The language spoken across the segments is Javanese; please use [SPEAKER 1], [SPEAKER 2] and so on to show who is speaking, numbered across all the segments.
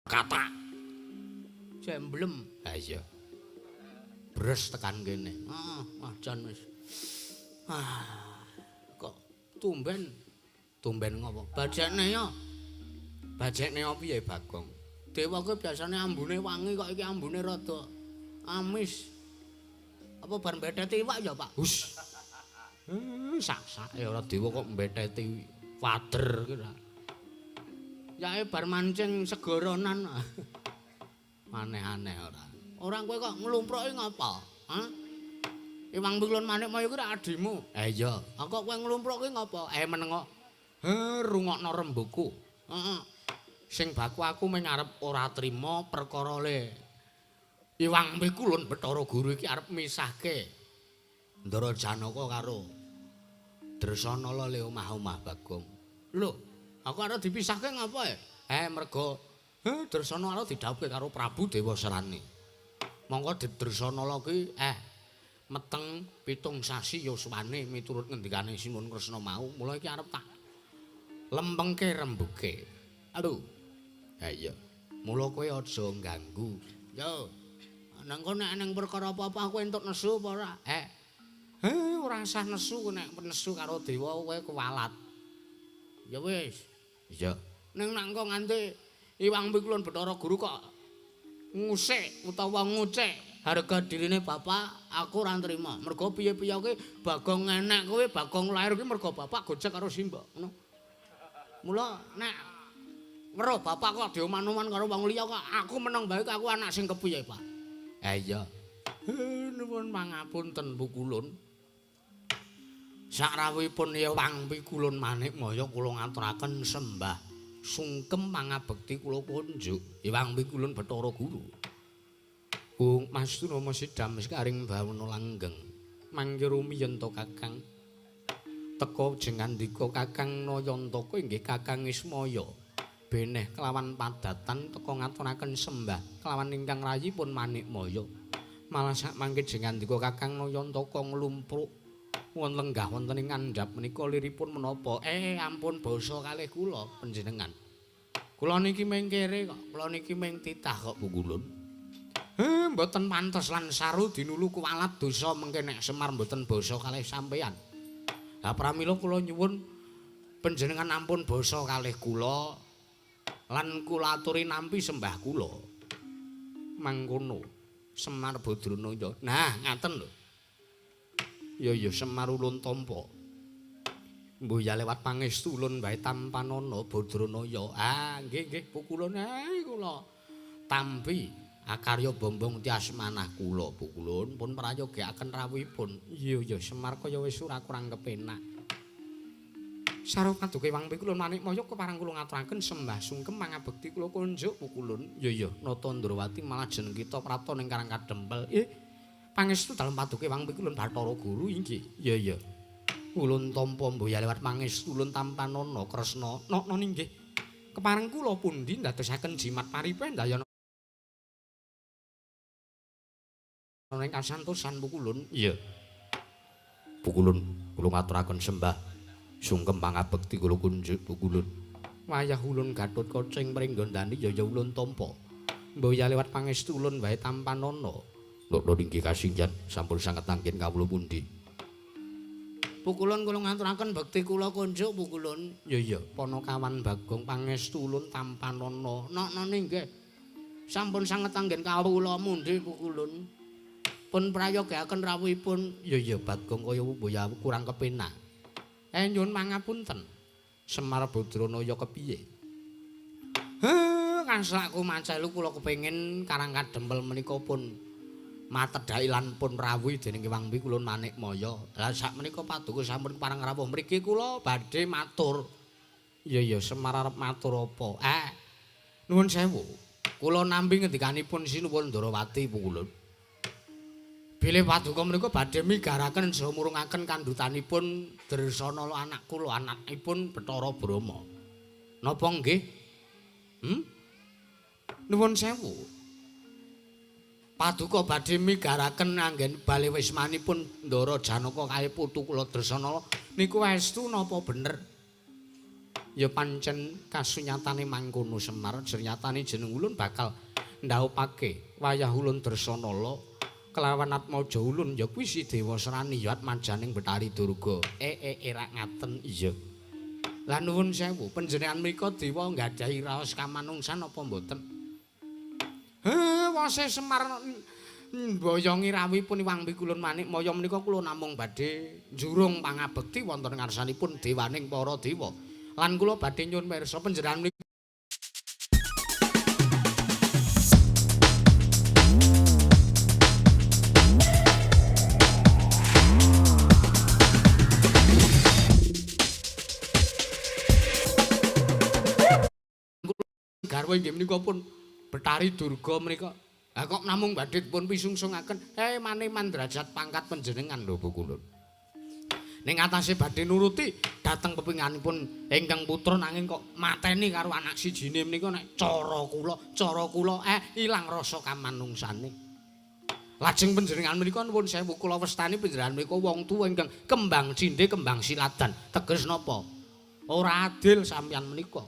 [SPEAKER 1] Katak. Jemblem. Ha iya. Bres tekan kene. Jan wis. Kok tumben ngopo? Bajekne ya. Bajekne piye Bagong? Dewa kuwi biasane ambune wangi kok iki ambune rada amis. Apa bar mbetheti iwak ya, Pak? Hus. Sak-sak ya ora dewa kok mbetheti wader ki ra. Yae bar mancing segoronan. Aneh-aneh ora. Orang kowe kok nglumproki ngapa? Hah? Iwang Pikulun Manik Maya kuwi adimu. Iya. Kok kowe nglumproki ngapa? Menengo. Rungokno rembuku. Heeh. Sing baku aku mung arep ora trima perkara le Iwang Pikulun Bathara Guru iki arep misahke Ndara Janaka karo Dresanala le omah-omah Bagong. Lho, aku arep dipisahke ngapa mergo Dresanala didhawuhke karo Prabu Dewa Serani. Monggo Dresanala kuwi meteng 7 sasi yuswane miturut ngendikane Sinuwun Kresna mau. Mula iki arep tak lempengke rembuke. Aduh. Ha iya. Mula kowe aja ganggu. Yo. Nang kono nek nang perkara apa-apa kowe entuk nesu apa ora? Ora usah nesu nek nesu karo dewa kowe kuwalat. Ya wis. Iya. Ning nek engko nganti Iwang Pikulun Bathara Guru kok ngusik utawa ngucek harga dirine bapak, aku ora nrimo. Mergo piye-piye kuwi Bagong enek kowe, Bagong lair kuwi mergo bapak gojek karo Simba, ngono. Mula nek weruh bapak kok dioman-oman karo wong liya kok aku meneng bae aku anak sing kepiye, Pak? Iya. Nuwun pangapunten Bu Kulun. Sakrawuhipun Iwang Pikulun Manik Maya kula ngaturaken sembah sungkem pangabekti kula kunjuk Iwang Pikulun Bathara Guru. Mas Tunama Sidam sekaring bawana langgeng. Mangke rumiyin to Kakang. Teka jengandika Kakang Nayantaka inggih Kakang Ismaya. Beneh kelawan padatan teka ngaturaken sembah kelawan ingkang rayipun Manik Maya. Malah sak mangke jengandika Kakang Nayantaka nglumpruk wonten lenggah wonten ing ngandhap menika liripun menapa? Ampun basa kalih kula panjenengan. Kula niki mung kere kok, kula niki mung titah kok Bu Kulun. Mboten pantes lan saru dinulu kuwalat dosa mengke nek Semar mboten basa kalih sampeyan. Lah pramila kula nyuwun panjenengan ampun basa kalih kula lan kula aturi nampi sembah kula. Mangkono Semar Badranaya. Nah, ngaten lho. Ya Semar Ulun Tampa. Mbuh ya lewat pangestu ulun wae tampanana Badranaya. Nggih Bu Kulun kula tampi akarya bombong tiasmanah kula Bu Kulun pun prayogiaken rawuhipun. Iya Semar kaya wis ora kurang kepenak. Sareng paduka Iwang Pikulun Manik Maya kepareng kula ngaturaken sembah sungkem mangabekti kula kunjuk Bu Kulun. Iya Nata Ndrawati malah jeneng kita prapta ning Karang Kadempel. Pangestu dalem paduka Iwang Pikulun Bathara Guru inggih. Iya. Ulun tampa mboya lewat pangestu ulun tampanana Kresna. Nana inggih. Kepareng kula pundi ndadosaken jimat paripe ndayana ning kasantosan Bu Kulun. Iya. Bu Kulun, kula ngaturaken sembah sungkem pangabekti kula kunjuk Bu Kulun. Wayah ulun Gatut Kocing pringgondani ya ulun tampa. Mboya lewat pangestu ulun wae tampanana. Lho inggih kasingjan sampun sanget anggen kawula pundi. Bu Kulun kula ngaturaken bekti kula kunjuk Bu Kulun. Iya. Panakawan Bagong pangestu ulun tampanana. Nana nggih. Sampun sanget anggen kawula mundi Bu Kulun. Pun prayogiaken rawuhipun. Ya Bagong kaya mboya kurang kepenak. Nyuwun pangapunten. Semar Badranaya kepiye? Kaslaku mancelu kula kepengin Karang Kadempel menika pun matedhaki lan pun rawuhi dening Iwang Pikulun Manik Maya. Lah sak menika paduka sampun pareng rawuh mriki kula badhe matur. Iya Semar arep matur apa? Nuwun sewu. Kula nampi ngendikanipun Sinuwun Ndrawati Bu Kulun. Bilih paduka menika badhe migaraken saha murungaken kandhutanipun Dresanala anak kula, anakipun Bathara Brama. Napa nggih? Nuwun sewu. Paduka badhe migaraken anggen bali wismanipun Ndara Janaka kae putu kula Dresanala niku estu napa bener? Ya pancen kasunyatane mangkono Semar, jernyatane jeneng ulun bakal ndhaupake wayah ulun Dresanala kelawan Atmaja ulun ya kuwi si Dewa Serani ya Atmajaning Betari Durga. Rak ngaten iya. Lah nuwun sewu, panjenengan menika dewa nggadahi raos kamanungsan apa mboten? Wase Semar mboyongi rawuhipun Iwang Pikulun Manik Maya menika kula namung badhe njurung pangabekti wonten ngarsanipun dewaning para dewa. Lan kula badhe nyuwun pirsa panjenengan menika garwa inggih menika pun Betari Durga menika. Lah kok namung badhe pun pisungsungaken maneman derajat pangkat panjenengan lho Bu Kulun. Ning atase badhe nuruti dhateng pepinganipun ingkang putra nanging kok mateni karo anak sijine menika nek cara kula ilang rasa kamanungsane. Lajeng panjenengan menika nuwun sewu kula westani panjenengan menika wong tuwa ingkang kembang cindhe kembang siladan. Teges napa? Ora adil sampeyan menika.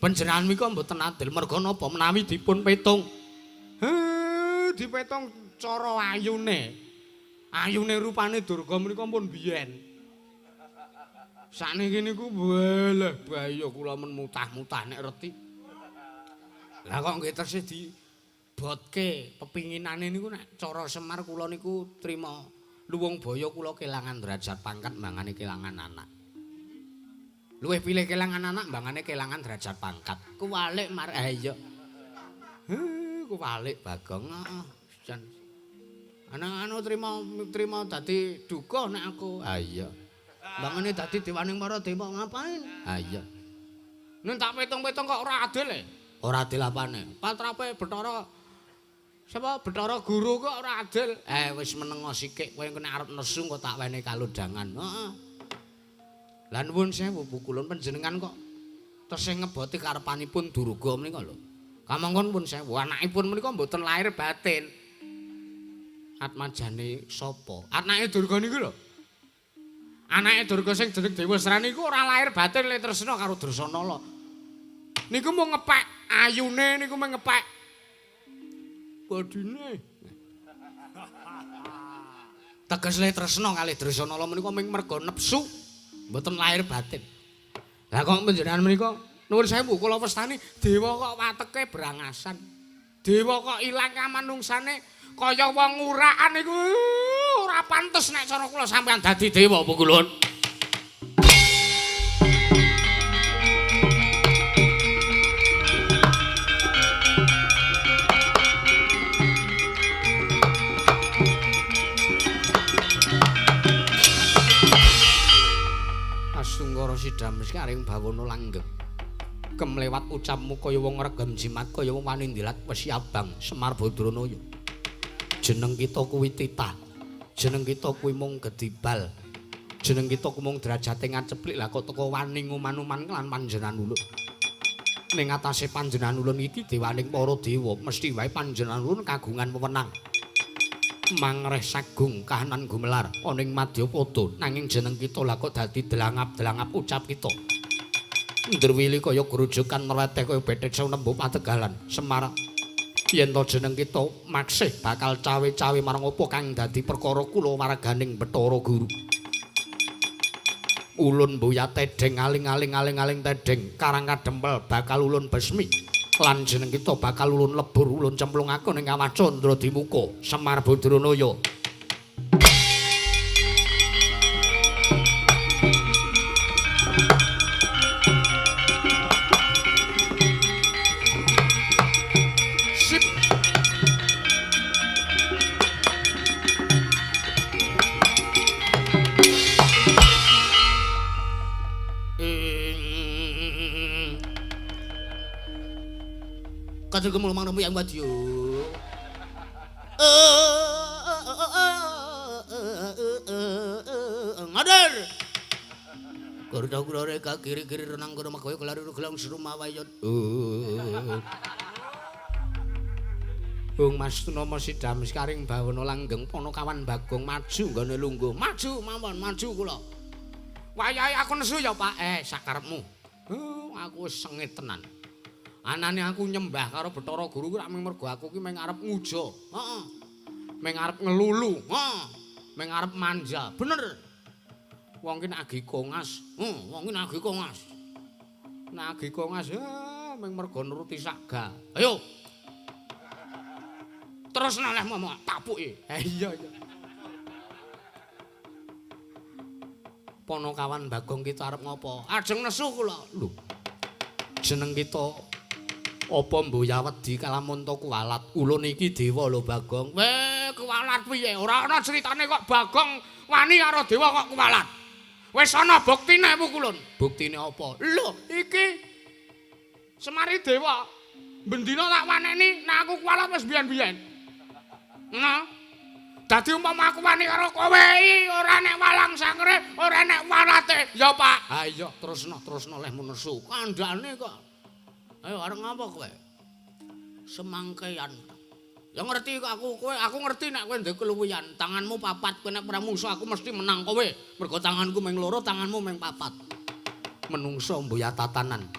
[SPEAKER 1] Panjenengan menika mboten adil merga napa menawi dipun petung. Dipetung cara ayune. Ayune rupane Durga menika pun biyen. Sakniki niku walah bahaya kula men mutah-mutah nek reti. Lah kok nggih tesih dibotke pepinginane niku nek cara Semar kula niku trima luwung baya kula kelangan derajat pangkat mbangane kelangan anak. Luwih pilih kelangan anak mbangane kelangan derajat pangkat. Kuwalik mar iya. Kuwalik Bagong. Jan. Anak trima dadi duka nek aku. Ha iya. Mbangane dadi dewaning para dewa ngapain? Ha iya. Nek tak petung-petung kok ora adil e. Ora adil apane? Patrape Bathara sapa Bathara Guru kok ora adil. Wis menengo sikik kowe kena arep nesu kok tak wene kalodhangan. Heeh. Lah nuwun sewu Bu Kulun panjenengan kok tesih ngeboti karepanipun Durga menika lho. Kamangkon pun sewu anakipun menika mboten lahir batin. Atmajane sapa? Anake Durga niku lho. Anake Durga sing jeneng Dewa Serani niku ora lahir batin le tresna karo Dresanala. Niku mung ngepek ayune niku mung ngepek bodine. Teges le tresna kalih Dresanala menika mung merga nepsu. Mboten lahir batin. Lah kok panjenengan menika nuwun sewu kula westani dewa kok wateke brangasan. Dewa kok ilang kamanungsane kaya wong urakan iku ora pantes nek cara kula sampean dadi dewa Bu Kulun. Astunggara sidam saring bawana langgeng. Kemlewat ucapmu kaya wong regem jimat kaya wong wani ndilat wesi abang Semar Badranaya. Jeneng kita kuwi titah. Jeneng kita kuwi mung gedibal. Jeneng kita kuwi mung derajate ngaceplik lah kok teko wani nguman-uman lan panjenengan ulun. Ning atase panjenengan ulun iki dewaning para dewa mesti wae panjenengan ulun kagungan wewenang. Mangreh sagung kahanan gumelar ana ing Madyapada nanging jeneng kita lah kok dadi delangap-delangap ucap kita. Ndrwili kaya grujukan mreteh kaya bethek sunembu pategalan Semar. Yen to jeneng kita maksih bakal cawe-cawe marang apa kang dadi perkara kula warganing Bathara Guru. Ulun mboya tedeng aling-aling tedeng karang kadempel bakal ulun besmi. Lan jeneng kita bakal ulun lebur ulun cemplungaken ing kawah Candra Dimuka Semar Badranaya. Sip. Kadur kemul mang yang wadyo. Ngadir. Garuda gurare ka kiri-kiri renang kono magawe kelari gelang Surumawayut. Bung Mas Tunama Sidam karing bawana langgeng Panakawan Bagong maju nggone lungguh. Maju mawon maju kula. Wayahe aku nesu ya Pak. Sakarepmu. aku wis sengit tenan. Anane aku nyembah karo Bathara Guru kuwi mung mergo aku ki mung arep nguja. Heeh. Mung arep ngelulu. Heeh. Mung arep manja. Bener. Wong ki nek agi kongas. Wong ki nek agi kongas. Nek agi kongas ya mung mergo nuruti sakga. Ayo. Terus noleh momok tapuki. Iya iya. Ponokawan Bagong kita arep ngopo? Ajeng nesu kula. Lho. Jeneng kita apa mboya wedi kalamun to kuwalat. Ulun iki dewa lho Bagong. Weh, kuwalat piye? Ora ana critane kok Bagong wani karo dewa kok kuwalat. Wis ana buktine Kulun. Buktine apa? Lho, iki Semari dewa. Bendina tak waneni nek aku kuwalat wis biyen-biyen. Nah. Dadi umpama aku wani karo kowe iki ora nek walang sangre, ora nek walate. Ya, Pak. Ha iya, terusno leh nesu. Kandhane kok. Ayo areng apa kowe? Semangkean. Ya ngerti kok aku ngerti nek kowe ndek keluwihan. Tanganmu papat, kowe nek pramusa aku mesti menang kowe. Mergo tanganku mung loro, tanganmu mung papat. Menungso mboya tatanan.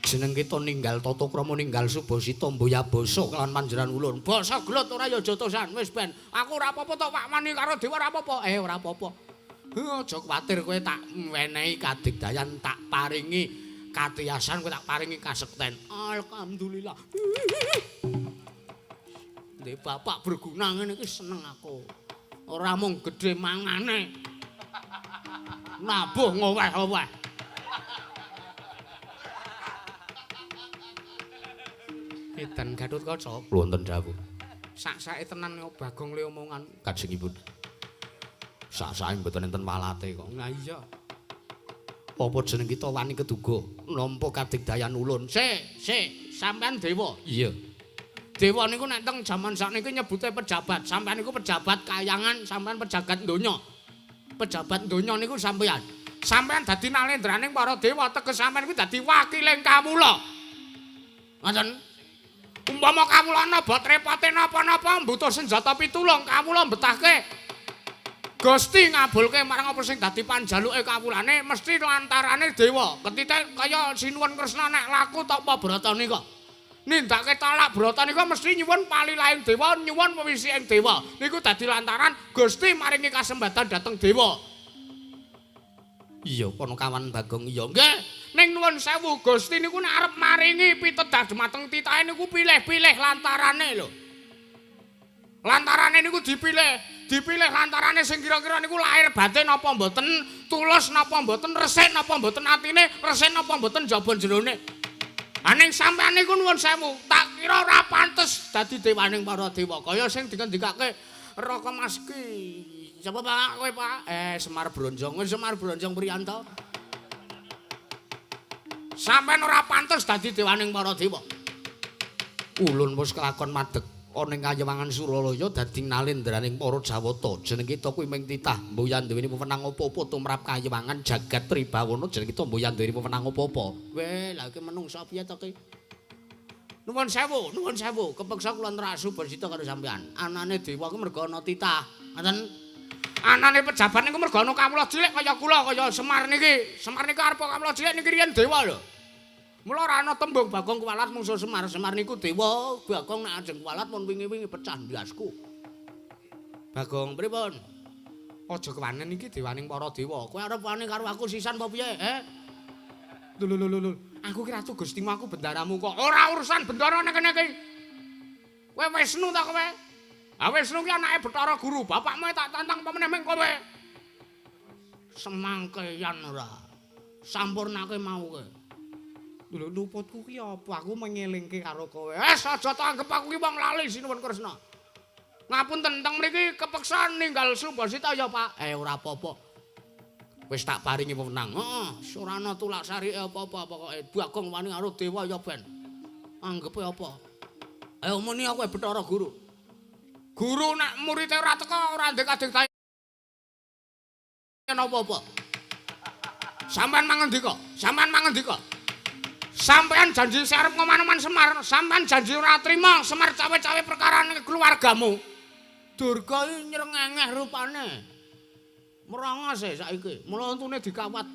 [SPEAKER 1] Jeneng kita ninggal tata krama ninggal Subasita mboya basa kelawan panjenengan ulun. Basa glut ora ya jotosan. Wis ben. Aku ora apa-apa to Pak wani karo dewa ora apa-apa. Ora apa-apa. Aja kuwatir kowe tak wenehi kadigdayan, tak paringi katiyasan, kowe tak paringi kasekten. Alhamdulillah. Ndek bapak berguna ngene iki seneng aku. Ora mung gedhe mangane. Nabuh ngoweh-oweh. Edan Gatotkaca wonten dawuh. Sak-sake tenan Bagong le omongan kajengipun. Sak-sake mboten enten walate kok. Lah iya. Apa jeneng kita wani keduga nampa kadigdayan ulun. Sik, sampean dewa. Iya. Dewa niku nek teng jaman sakniki nyebute pejabat. Sampean niku pejabat kayangan, sampean pejabat donya. Pejabat donya niku sampean. Sampean dadi nalendraning para dewa, teges sampean kuwi dadi wakiling kawula. Ngoten. Umpama kawula bot repote napa-napa mbutuh senjata pitulung kawula mbetahke Gusti ngabulke marang apa sing dadi panjaluke kawulane mesti lantarane dewa. Ketite kaya sinuwun Kresna nek laku tapa Brata nika. Nindakake talak Brata nika mesti nyuwun palilaing dewa, nyuwun pewising dewa. Niku dadi lantaran Gusti maringi kasembatan dhateng dewa. Iya, Ponokawan Bagong iya. Nggih. Ning nuwun sewu Gusti niku nek arep maringi pitedah dhumateng titahe niku pilih-pilih lantarane lho. Lantarane niku dipilih lantarane sing kira-kira niku lahir batin napa mboten, tulus napa mboten, resik napa mboten atine, resik napa mboten jaba jerone. Aning sampeyan niku nuwun sewu, tak kira ora pantes dadi dewaning para dewa kaya sing dikendikake Raka Maski. Sapa Pak kowe Pak? Semar Bronjong, Semar Bronjong Priyanto. Sampeyan ora pantes dadi dewaning para dewa. Ulun wis kelakon madeg ana ing Kayewangan Suralaya dadi nalendraning para Jawata. Jeneng kita kuwi mung titah mboyan duweni wewenang apa-apa tumrap Kayewangan jagat Tribawana. Jeneng kita mboyan duweni wewenang apa-apa. Weh, lha iki menungsa piye to ki? Nuwun sewu, kepeksa kula nerasu bersita karo sampeyan. Anane dewa ku mergo ana titah. Ngoten. Anane pejabat niku mergo ana kawula cilik kaya kula kaya Semar niki. Semar niku arep kawula cilik niki riyen dewa lho. Mula ora ana tembung Bagong kuwalat mungsuh Semar. Semar niku dewa, Bagong nek ajeng kuwalat mun wingi-wingi pecah ndasku. Bagong pripun? Aja kewanen iki dewaning para dewa. Kowe arep wani karo aku sisan apa piye? Lho. Aku ki ratu Gustimu aku bendaramu kok. Ora urusan bendara nek kene iki. Kowe Wisnu ta kowe? Ah Wisnu ki anake Bathara Guru. Bapakmu tak tantang apa meneh ming kowe. Semangkean ora. Sampurnake mau kowe. Lho luputku ki apa? Aku mengelingke karo kowe. Aja tak anggap aku ki wong lali sinuwun Kresna. Ngapunten teng mriki kepeksa ninggal Subasita ya, Pak. Ora apa-apa. Wis tak paringi wewenang. Heeh, ora ana tulak sarike apa-apa pokoke. Bagong wani karo dewa ya ben. Anggepe apa? Ayo muni aku Bathara Guru. Guru nek murid ora teka ora ndek kadigdayan apa-apa. Sampeyan mangendika, Sampeyan janji arep ngoman-oman Semar, sampeyan janji ora trima Semar cawe-cawe perkarane keluargamu. Durga iki nyrengengeh rupane. Merangos saiki. Mula untune dikawat.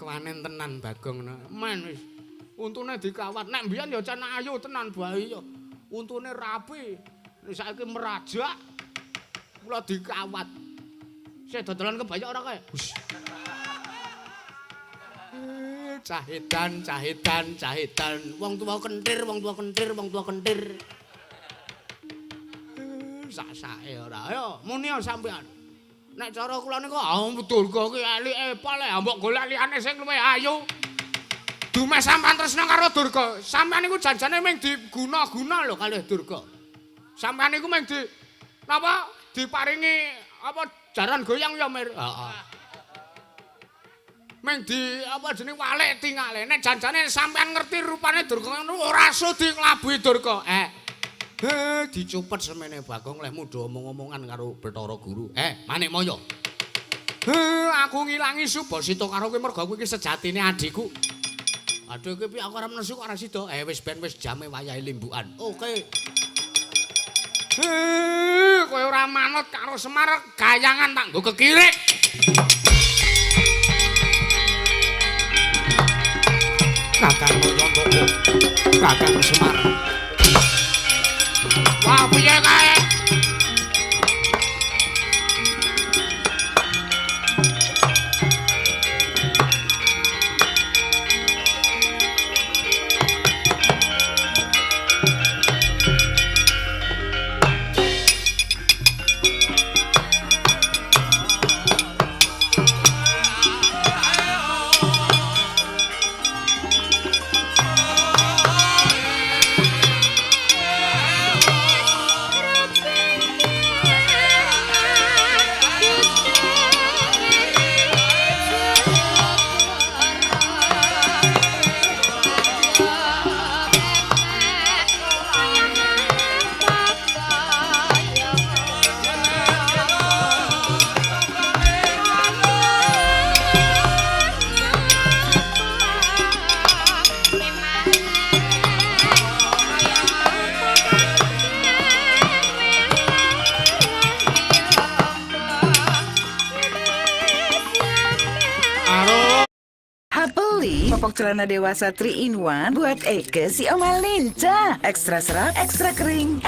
[SPEAKER 1] Kewanen tenan Bagong. Men wis. Untune dikawat. Nek mbiyen ya can ayu tenan bayi ya. Untune rapi. Nek saiki merajak. Kula dikawat. Sik dodolan kebaya ora kae? Cahitan. Wong tuwa kentir. Sak-sake ora. Ayo, muni sampean. Nek cara kula niku Durga ki elike pole, mbok golek liyane sing luwih ayu. Dumes sampean tresna karo Durga. Sampean niku janjane mung diguna-guna lho kalih Durga. Sampean niku mung napa diparingi apa jaran goyang ya mir. Heeh. Mung jeneng walek tingale. Nek janjane sampean ngerti rupane Durga ora sudi nglabuhi Durga. Dicupet semene Bagong leh mudha omong-omongan karo Bathara Guru. Manikmaya. Aku ngilangi Subasita karo kowe merga kowe iki sejatine adikku. Aduh kowe piye aku arep nesu kok ora sida. Wis jame wayahe limbukan. Oke. Kowe ora manut karo Semar gayangan tak nggo kekirik. Kakang Moyontoko. Kakang Semar. Wah, piye kae?
[SPEAKER 2] Popok celana dewasa 3-in-1 buat Eke si Oma Linca. Ekstra serat, ekstra kering.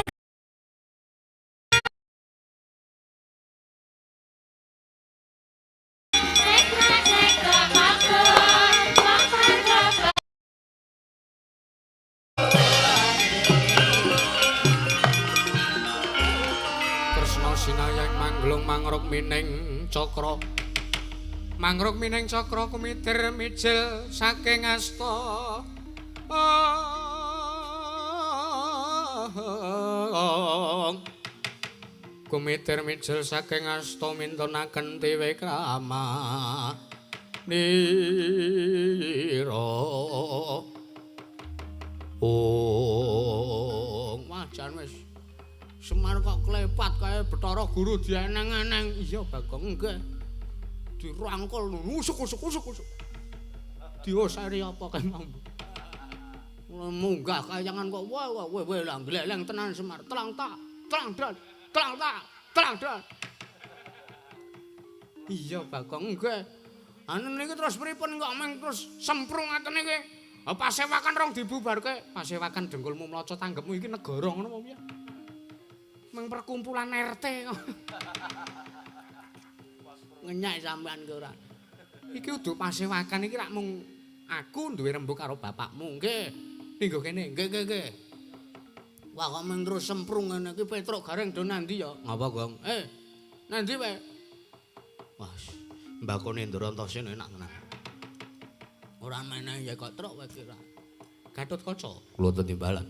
[SPEAKER 1] Kresna sinayang manglung mangruk mining cakra. Mangruk mining cakra kumitir mijil saking asta. Kumitir mijil saking asta mintunaken tiwe krama. Nira. Wajan wis Semar kok klepat kae Bathara Guru dieneng-eneng. Iya Bagong nggih. Dirangkul usuk. Dioseri apa kae mambu. Munggah kayangan kok wah lah gleleng tenan Semar. Telang dal. Iya Bagong nggih. Anu niki terus pripun kok meng terus semprung ngaten iki. Pasewakan rong dibubarke. Pasewakan dengkulmu mlaca tanggepmu iki negara ngono apa piye? Meng perkumpulan RT. Ngenyak sampean ki ora. Iki udu pasewakan iki rak mung aku duwe rembug karo bapakmu nggih. Minggu kene nggih. Wah kok mung terus semprung ngene iki Petruk Gareng do nandi ya? Ngapa, Gong? Nandi wae? Wah, mbakone Ndrontosen enak tenan. Ora meneh ya kok truk wae kira. Gatotkaca kula wonten timbalan.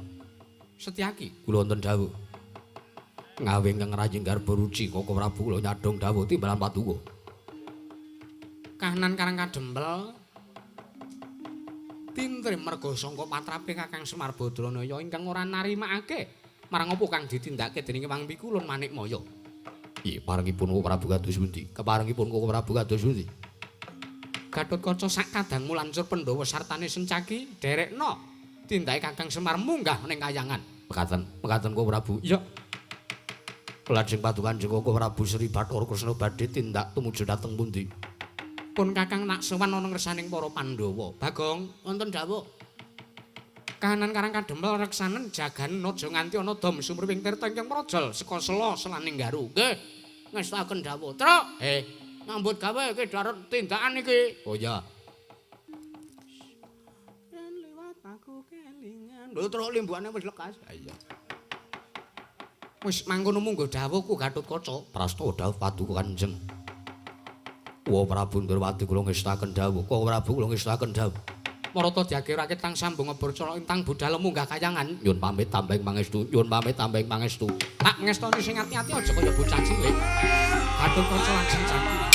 [SPEAKER 1] Setyaki kula wonten dawuh. Ngawe ingkang rajing garba ruci Koko Prabu kula nyadong dawuh timbalan patuwa. Kahanan karang kadempel tintrim merga sangka patrape Kakang Semar Badranaya ingkang ora narimakake marang apa kang ditindakake dening Wang Pikulun Manikmaya. Piye parengipun Koko Prabu kados pundi? Keparengipun Koko Prabu kados pundi? Gatotkaca sak kadangmu lancur Pandhawa sartane Sencaki derekna tindake Kakang Semar munggah ning kayangan. Mekaten Koko Prabu. Iya. Lajeng padukan Koko Prabu Sri Bathara Kresna badhe tindak tumuju dhateng pundi? Pun Kakang nak sowan ana ngersaning para Pandhawa. Bagong wonten dawuh. Kahanan Karang Kadempel reksanen jaganen aja nganti ana dom sumriping tirta ingkang mrojol seka sela selaning garu. Nggih. Ngestaken dawuh. Truk. Nyambut gawe iki darat tindakan iki. Oh ya. Liwat aku kelingan. Lho truk limbukane wis lekas. Ha iya. Wis mangkono munggo dawuhku Gatotkaca. Prasta dawuh paduka Kanjeng. Wa Prabu Ndrawati kula ngestaken dawuh. Wa Prabu kula ngestaken dawuh. Marata diakirake tang sambung ngeborcana intang budal munggah kayangan. Nyun pamit tambeng pangestu. Nyun pamit tambeng pangestu. Tak ngestoni sing ati-ati aja kaya bocah cilik. Gatotkaca lajeng jangkung.